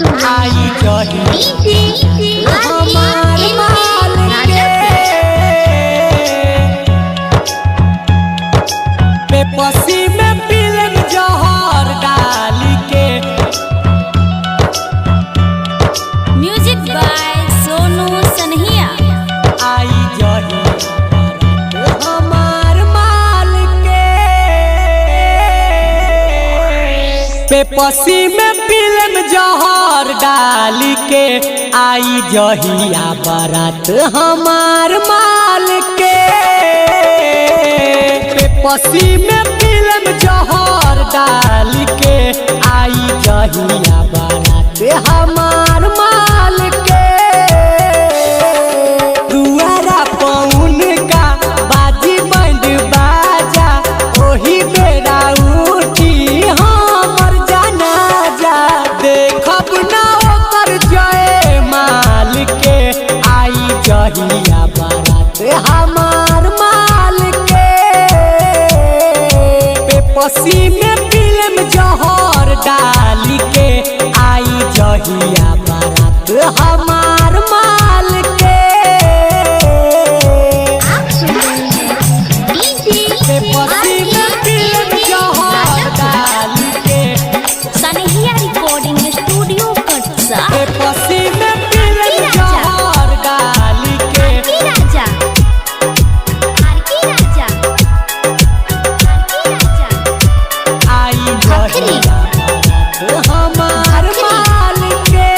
आई जही हमार माल के बेपसी में पीलन जहर डाल के। म्यूजिक बाय सोनू सनहिया। आई जही हमार माल के बेपसी में पीलन जहर डाल के। आई जहिया बारात हमार माल के बेपसी में पीलन जहर डाल के। आई जहिया बारात हमार माल के दुआरा पौन का बाजी बंद बाजा ओही बेरा उठी हमर जनाजा। देखब ना ओकर जय माल के। आई जहिया बारात हमार माल के बेपसी में पीलम जहर डाल के। आई जहिया बारात हमार माल के बेपसी में पीलम जहर डाल के। सनहिया रिकॉर्डिंग स्टूडियो कटसा। बेपसी में पीलम जहर डाल के। राजा आई जहिया बारात हमार माल के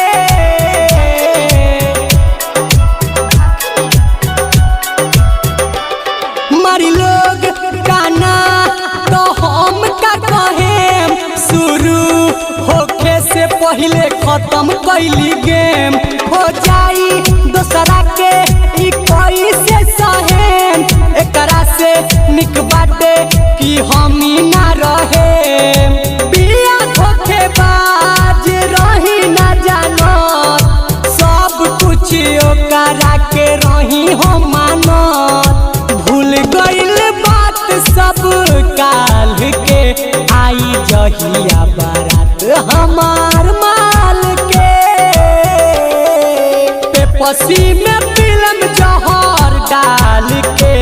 मारी लोग गाना तो हम का कहेम शुरू होखे से पहले खत्म कैली गेम हो जाई दोसरा के ई कैसे सहेम। एकरा से निक बाटे कि हम ही ना रहे बिया धोखे बाज रही ना जानत सब कुछ ओकरा के रही हो मानत। भूल गइल बात सब काल के। आई जहिया बारात हमार माल के बेपसी में पीलम जहर डाल के।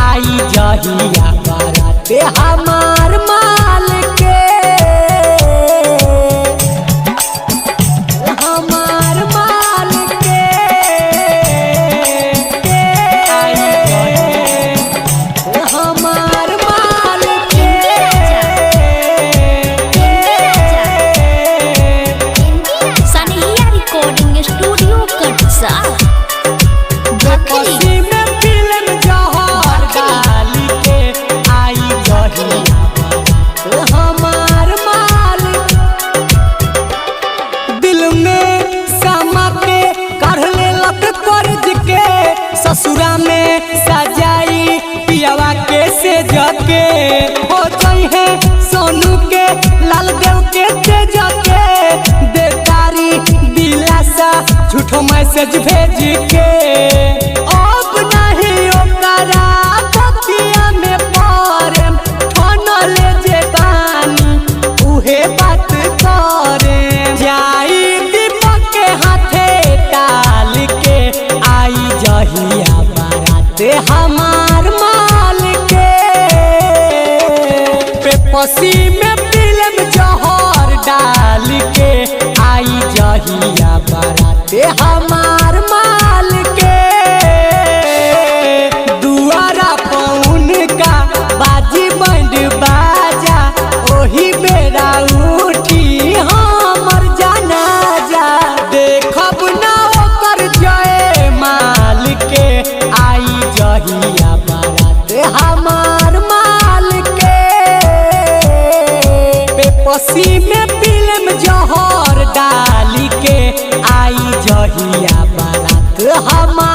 आई जहिया बारात हमार माल के हमार माल के आई जहिया हमार माल के सनहिया रिकॉर्डिंग स्टूडियो कटसा। बेपसी में पीलम जहर डाल के। आई जहिया बारात हमार माल दिल में समा के काढ़ लेलक कर्ज के। ससुरा में सजाई पियावा के से जके हो जाई है सोनू के लाल देव के तेज के। दे तारी दिलासा झूठो मैसेज भेज के। अब नहीं ओकरा बतिया में पड़ेम ठनले जे बानी उहे बात करे। जाई दीपक के हाथे टाल के। आई जहिया बारात हमार माल के बेपसी में पीलम जहर डाल के। आई जहिया बारात हमार माल के दुआरा पौन का बाजी बंद बाजा ओही बेरा उठी हमर जनाजा। देखब ना ओकर जय माल के। आई जहिया बारात हमार माल के बेपसी में पीलम जहर डाल के। आई जहिया बारात हमार